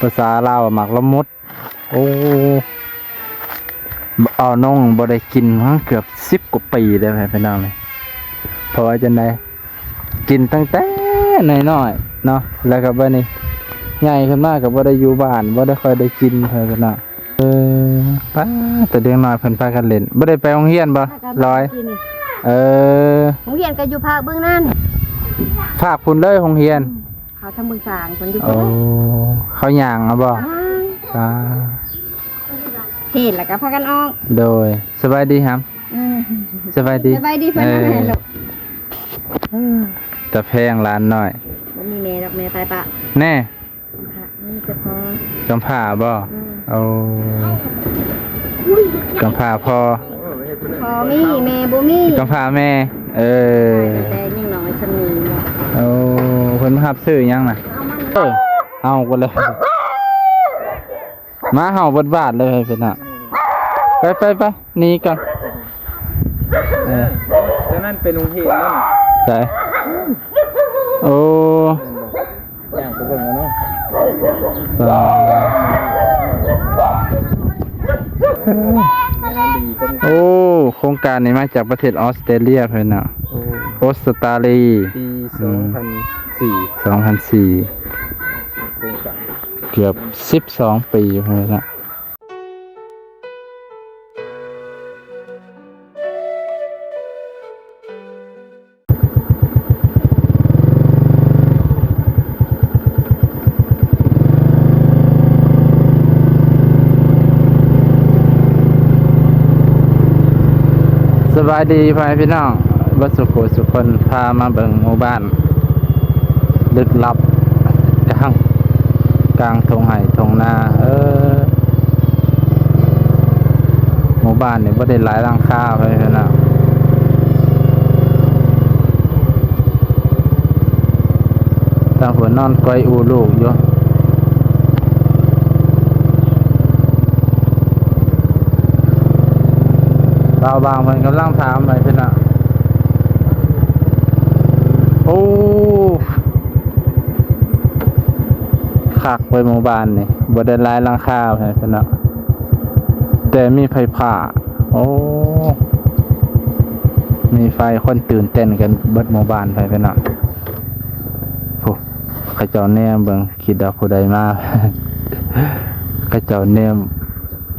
ภาษาลาวหมักละมุดโอ้เอาน้องบ่ได้กินมาเกือบ10 กว่าปีได้ไปน้องเลยเพราะว่าจังได๋กินตั้งแต่น้อยๆเนาะแล้วก็บัดนี้ใหญ่ขึ้นมาก็บ่ได้อยู่บ้านบ่ได้ค่อยได้กินเพิ่นก็เนาะป้าแต่เด็กน้อยเพิ่นพากันเล่นบ่ได้ไปโรงเรียนบ่ร้อยโรงเรียนก็อยู่ภาคเบื้องนั่นภาคพุ่นเลยโรงเรียนเขาทำเบื้องสางคนอยู่โอ้เขาย่างเอาบ่เห็นแล้วก็พากันออกโดยสบายดีครับสบายดีเพื่อนนั่นแหละแต่แพงร้านหน่อยมันมีแม่ดอกแม่ตายปะแน่นี่จะพอกำผ่าบ่เอากำผ่าพอมีแม่บ่มีกำผ่าแม่แต่ยังน้อยสนิทเอาเพิ่นมารับซื้อยังน่ะเอากันเลยมาเห่าบดบาทเลยเพิ่นน่ะไปหนีก่อนแล้วนั่นเป็นโรงเรียนนั่นใช่โอ้อย่างไปเบิ่งเนาะโอ้โครงการนี้มาจากประเทศออสเตรเลียเพิ่นน่ะออสเตรเลียปี2004โครงการเกือบ12 ปีเพิ่นน่ะสบายดีพี่น้องวัดสุโขสุคนพามาเบิ่งหมู่บ้านลึกลับกลางทงไห่ทงนาหมู่บ้านนี่บ่ได้หลายหลังคาพี่น้องตาหัวนอนก้อยอูลูกอยู่เราบางเพิ่นกำลังถามอะไรพี่น้องโอ้คักไปหมู่บ้านนี่บ่ได้หลายหลังคาพี่น้องแต่มีไฟฟ้าโอ้มีไฟคนตื่นเต้นกันเบิดหมู่บ้านพี่น้องโอ้เขาเจ้าแนมเบิ่งคิดว่าผู้ใดมาเขาเจ้าแนม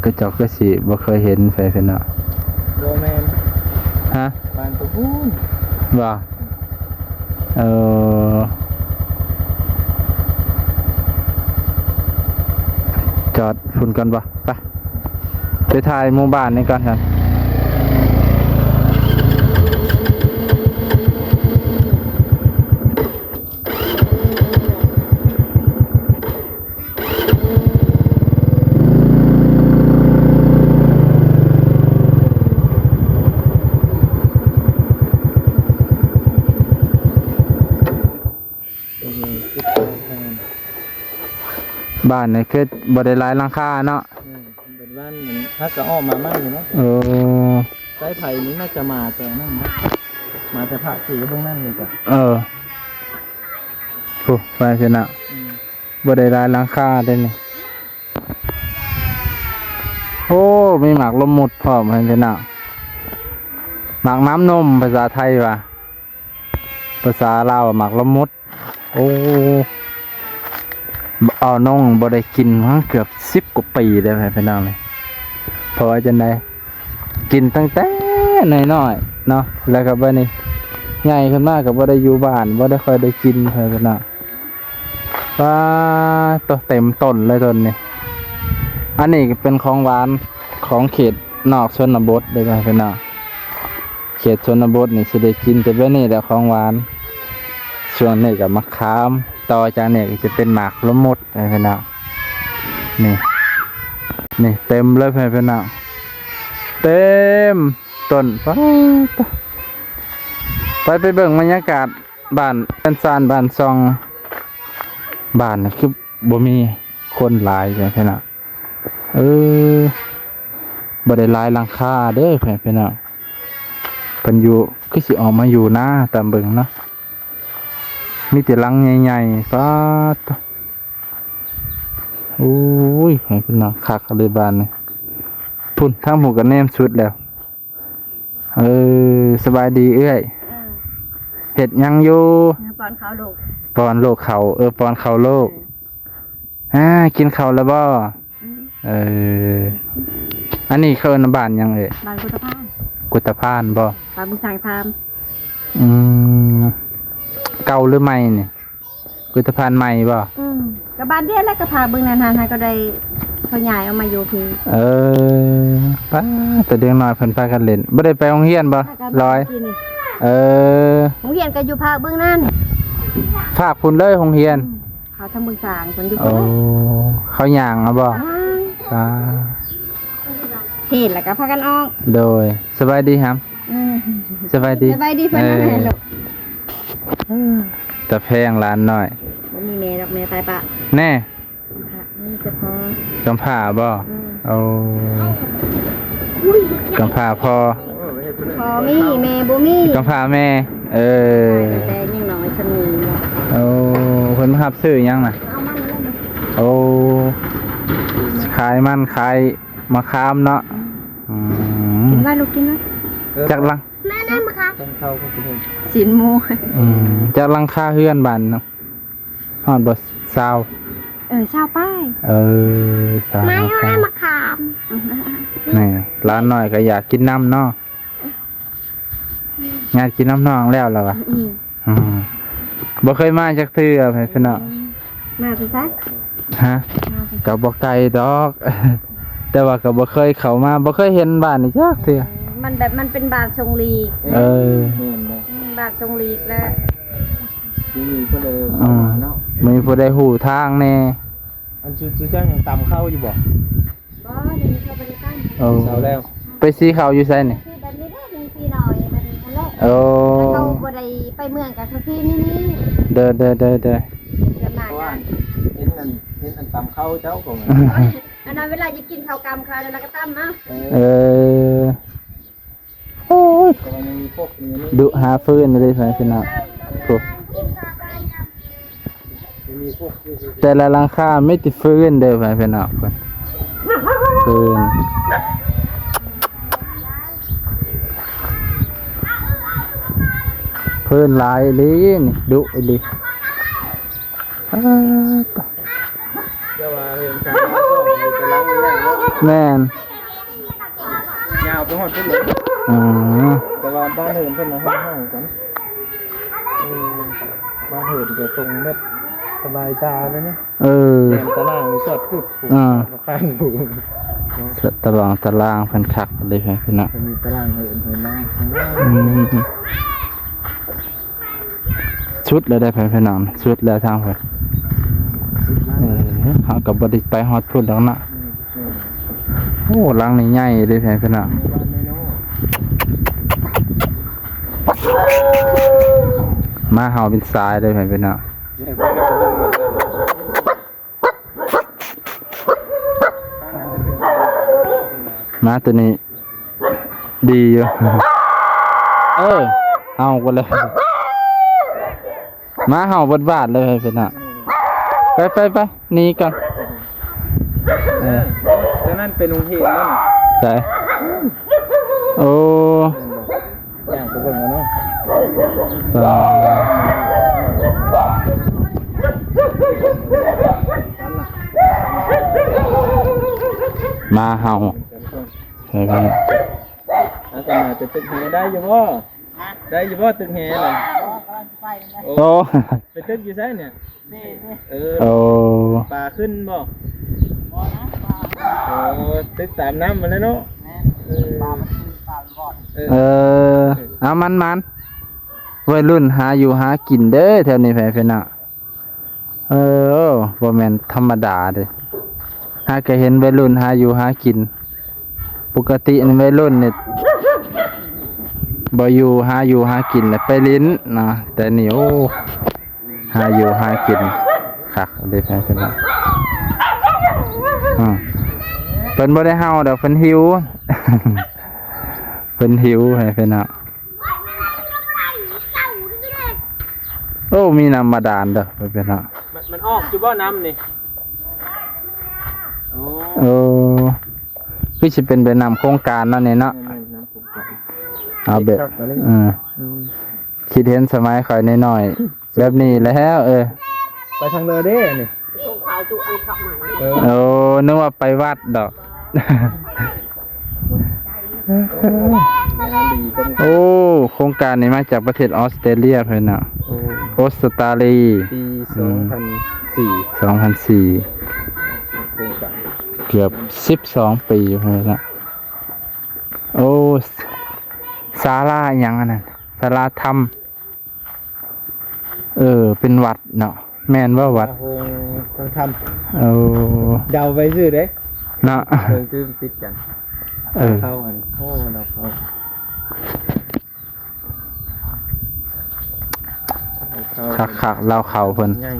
เขาเจ้าก็สิบ่เคยเห็นพี่น้องโรแมนฮะบ้านตะบูนว่าจอดฝุ่นกันปะไปถ่ายหมู่บ้านนี้ก่อนครับบ้านนี่คือบ่ได้หลายหลังคาเนาะเป็นบ้านเหมือนถ้าจะออกมามากอยู่เนาะสายไผ่นี้น่าจะมาแต่นั่นนะมาแต่พระสีตรงนั้นเลยจ้ะโอ้ไปสินะบ่ได้หลายหลังคาเด้นี่โอ้มีหมากลมมุดพร้อมให้สินะหมากน้ำนมภาษาไทยว่ะภาษาลาวหมากลมมุดโอ้เอาน้องบ่ได้กินมาเกือบ10 กว่าปีได้ไปน้องเลยเพราะว่าจังได๋กินตั้งแต่น้อยๆเนาะแล้วก็บัดนี้ใหญ่ขึ้นมาก็บ่ได้อยู่บ้านบ่ได้ค่อยได้กินเพิ่นน่ะป้าตัวเต็มต้นเลยต้นนี้อันนี้เป็นของหวานของเขตนอกชนบทได้ไปน้องเขตชนบทนี่สิได้กินแต่แบบนี้แหละของหวานส่วนนี้ก็มะขามต่อจากนี้ก็จะเป็นหมากละมุดไปพี่น้องนี่เต็มเลยพี่น้องเต็มต้นไปเบิ่งบรรยากาศบ้านเป็นซานบ้านซองบ้านนี่คือบ่มีคนหลายพี่น้องบ่ได้หลายหลังคาเด้อพี่น้องเพิ่นอยู่คือสิออกมาอยู่นะตามเบิ่งเนาะมีแต่หลังใหญ่ๆฟ้า โอ้ยให้พี่น้องคักเลยบ้านนี่พุ่นทั้งหมู่ก็แนมสุดแล้วสบายดีเอ้ยเฮ็ดหยังอยู่ ป้อนข้าวลูก ปอนโลกเขาปอนเขาโลกกินข้าวแล้วบ่อันนี้เขาเอิ้นบ้านหยังเอ่ย บ้านกุตภาน กุตภานบ่ บ้านบุญสังทาม เก่าหรือใหม่นี่กุตภานใหม่บ่ กับบ้านเดียวแล้วก็พาเบิ่งนานๆก็ได้พ่อใหญ่เอามาอยู่พี่ ป้าแต่เด็กน้อยเพิ่นพากันเล่นบ่ได้ไปโรงเรียนบ่ร้อยโรงเรียนก็อยู่ภาคเบื้องนั่น ฝากพุ่นเลยโรงเรียน เขาทำเบื้องสางคนอยู่ เขาย่างเอาบ่เห็นแล้วก็พากันออก โดยสบายดีครับสบายดี สบายดีเพิ่นนั่นแหละลูก แต่แพงร้านน้อย บ่มีแม่ดอกแม่ตายปะ แน่ ค่ะนี่จะพอก ำผ่าบ่กำผ่าพอ พอมีแม่บ่มี กำผ่าแม่แต่ยังน้อยสมี เพิ่นมารับซื้อหยังน่ะขายมันขายมะขามเนาะกินว่าลูกกินว่า จากลัง แม่นั่นมาค่ะ เข้าก็คือ สินหมู จากลังค่าเฮือนบ้านเนาะฮอดบ่ซาว ชาวป้าย ซาว ไม่ให้มาขาม นี่ร้านน้อยก็อยากกินน้ำเนาะงานกินน้ำน้องแล้วล่ะวะบ่เคยมาจักเทื่อพี่น้อง มาพี่ซัก ฮะก็บ่ไกลดอก แต่ว่าก็บ่เคยเข้ามาบ่เคยเห็นบ้านนี่จักเทื่อ มันแบบมันเป็นบาทชงลีก บาทชงลีกแล้ว มีก็เลยเนาะ มีผู้ใดฮู้ทางแน่ อันจุดๆจังยังตำเข้าอยู่บ่ บ่เดี๋ยวนี้เขาบ่ได้ตั้ง เช้าแล้ว ไปซีเขาอยู่ไสนี่ คือแบบนี้ได้1ปีหน่อยมันนั่นแหละ เขาบ่ได้ไปเมืองกับคาเฟ่นี่ เด้อ จะมา เพราะว่าเห็นอันตำเข้าเจ้าของ อันนั้นเวลาจะกินข้าวกำข้าวแล้วก็ตั้มนะ โอ้ย ก็มันมีพวกนี้ ดุหาฟืนเลยพี่น้องโอ้มีพวก แต่ละหลังคาไม่ติดฟืนเด้อพี่น้องคนฟืนฟืนหลายเลยนี่ดุดิ เจ้าว่าเห็นสามก็กำลังแรง แม่น ยาวไปหอดเพิ่นเลย แต่ว่าบ้านเหินเพิ่นนะห้องกันบ้านเหินก็ตรงเม็ดสบายตาเลยนะแถมตารางมีสอดพุดข้างผู ตารางเพิ่นคักเลยพี่น้อง มีตารางเหินล่าง ชุดเลยได้พี่น้องชุดแล้วทางเพิ่นเฮาก็บ่ได้ไปฮอดพุ่นดอกนะโอ้หลังนี่ใหญ่เลยพี่น้องมาเฮาเป็นสายเลยพี่น้องมาตัวนี้ดีอยู่เอาก็เลยมาเห่าบาดเลยพี่น้องไปหนีก่อนแล้วนั่นเป็นโรงเรียนนั่น ใช่โอ้ อย่างไปเบิ่งเนาะมาเห่าใช่ไหม อาจารย์จะตึกแหได้อยู่บ่ได้อยู่บ่ตึกแหน่ะ โอ้ ไปตึกอยู่ไสเนี่ยปลาขึ้นบ่ตึกตามน้ำมาแล้วเนาะเอามันวัยรุ่นหาอยู่หากินเด้อแถวนี้พี่น้องบ่แม่นธรรมดาเด้หาก็เห็นวัยรุ่นหาอยู่หากินปกติในวัยรุ่นเนี่ยบ่อยู่หากินไปลิ้นนะแต่นี่โอ้หาอยู่หากินคักได้แพ้เพิ่นว่าเพิ่นบ่ได้เฮาดอกเพิ่นหิว เพิ่นหิวให้เพิ่นน่ะโอ้มีน้ำมาดานเด้อเพิ่นน่ะมันออกอยู่บ่น้ำนี่ อ๋อ โอ้คือสิเป็นไปนำโครงการนั่นนี่เนาะ แม่นๆน้ำผมก่อน เอาแบบ ครับก็เลย อืม อืม คิดเห็นสมัยข่อยน้อยๆแบบนี้แล้วไปทางเลยเด้นี่ ถูกเขาจุอันเข้ามา เออ โอ้นึกว่าไปวัดดอก งานดีก็ โอ้โครงการนี้มาจากประเทศออสเตรเลียเพิ่นน่ะ โอ้ ออสตาลี ปี2004 2004 โครงการ เกือบ12 ปีเพิ่นน่ะโอ้ศาลาอิหยังอันนั้นศาลาธรรมเป็นวัดเนาะแม่นว่าวัด คงท โอ้ ำเดาไปชื่อเด้ เนาะ ชื่อติดกัน เข้าอันโอ้เราเข้า คักๆเล่าเขาเพิ่น ยัง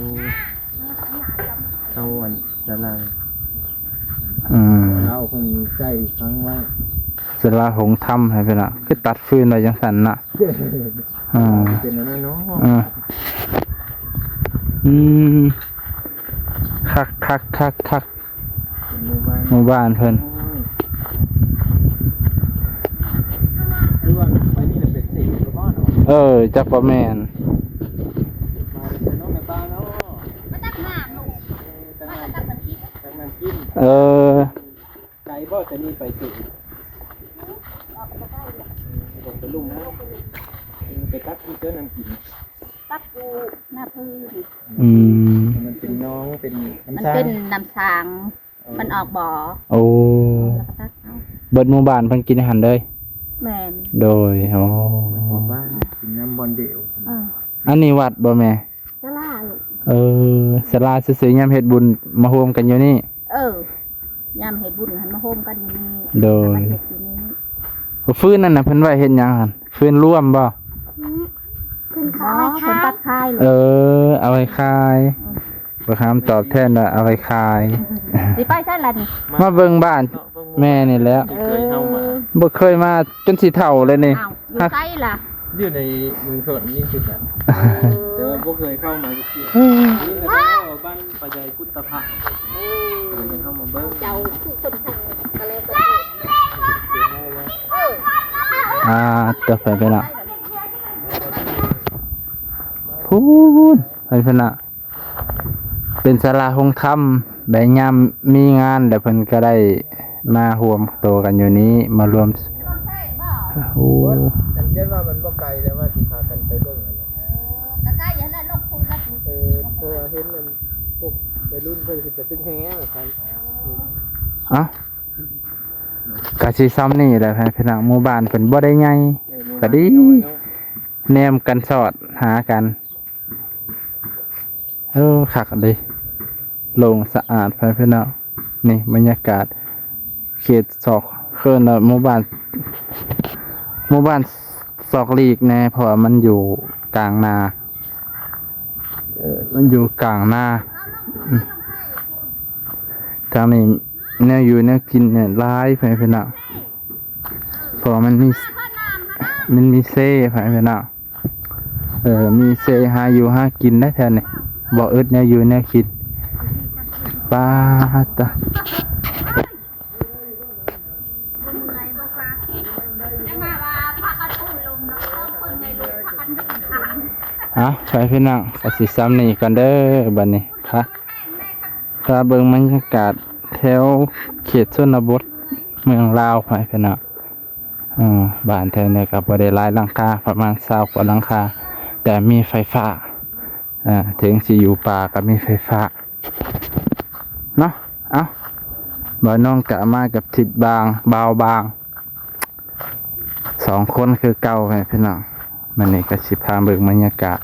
เข้าอันด้านล่าง เราเพิ่นใช้ครั้งไว้ ศาลาหงส์ธรรมให้เพิ่นน่ะคือตัดฟืนไว้จังซั่นน่ะ เป็นอันนั้นเนาะ คัก หมู่บ้านหมู่บ้านเพิ่น หรือว่าไปนี่แหละเป็นสิหรือบ่เนาะ จักบ่แม่น มาเป็นน้องแม่ป้าเนาะ มาตักน้ำลูกมาตักน้ำพริก จังนั้นกิน ไก่บ่จะนี่ไปสิผมไปลุ่มนะไปตักที่เจอน้ำกิน ตักอยู่หน้าพื้น มันเป็นน้องเป็น มัน น้ำชา เป็นน้ำช้าง มันออกบ่อ โอ้ แล้วก็ตักเอา เบิดหมู่บ้านเพิ่นกินอาหารเลย แม่น โดยโอ้ หมู่บ้านกินน้ำบอลเดียว อันนี้วัดบ่แม่ จะล่าลูก ศาลาซื่อๆยามเฮ็ดบุญมาโฮมกันอยู่นี่ ยามเฮ็ดบุญหันมาโฮมกันอยู่นี่ โดย มาเฮ็ดอยู่นี่ ฟืนนั่นน่ะเพิ่นไว้เฮ็ดหยังหั่นฟืนร่วมบ่ ขึ้นเขาไว้ค่ะคนตัดคายลูก เอาไว้ขายบ่คำตอบแทนว่าเอาไว้ขาย สิไปใช่ล่ะนี่ มาเบิ่งบ้านแม่นี่แหล้ว เคยเข้ามา บ่เคยมาจนสิเฒ่าเลยนี่ อ้าวอยู่ไสล่ะ อยู่ในเมืองสดนี่คือกันแต่ว่าพวกเคยเข้ามาทุกทีนี่ก็บ้านปัจจัยกุตภะเคยเข้ามาเบิ้ง เจ้าคือคนทางก็เลยบ่ ต่อไปละพูนไปละเป็นศาลาหงส์ธรรมใบยามมีงานแล้วเพิ่นก็ได้มาร่วมโตกันอยู่นี้มารวมโอ้ อันเช่นว่ามันบ่ไกลแต่ว่าสิพากันไปเบิ้งกัน ใกล้ๆอย่างนั้นลงทุนละ เพราะว่าเห็นมันพวกวัยรุ่นเพิ่นสิจะตึ้งแฮแบบกัน กะสิซ้ำนี่แหละพี่น้องหมู่บ้านเพิ่นบ่ได้ใหญ่ก็ดีแนมกันสอดหากันคักดีโล่งสะอาดพี่น้องนี่บรรยากาศเขตศอกเคินน่ะหมู่บ้านศอกลีกแน่เพราะว่ามันอยู่กลางนามันอยู่กลางนาทางนี้แนวอยู่แนวกินเนี่ยหลายพี่น้องเพราะว่ามันมีเซ่พี่น้องมีเซ่หาอยู่หากินได้แทนนี่บ่อึดแนวอยู่แนวกินปาตะไปพี่น้องก็สิซ้ำนี่กันเด้อบัดนี้ค่ะถ้าเบิ่งบรรยากาศแถวเขตชนบทเมืองลาวไปพี่น้องบ้านแถวนี้ก็บ่ได้หลายหลังคาประมาณ20กว่าหลังคาแต่มีไฟฟ้าถึงสิอยู่ป่าก็มีไฟฟ้าเนาะบ่น้องกะมากับทิดบางบาวบาง2คนคือเก่าไปพี่น้องมันนี่ก็สิพาเบิ่งบรรยากาศ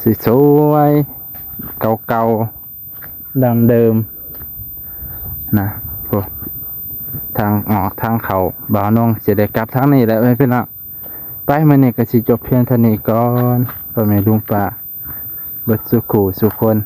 สิสวยเก่าๆดังเดิมนะพวกทางออกทางเขาบ่าวน้องสิได้กลับทางนี้แหละพี่น้องไปมื้อนี้ก็สิจบเพียงเท่านี้ก่อนพ่อแม่ลุงป้าเบิดสุขสุคน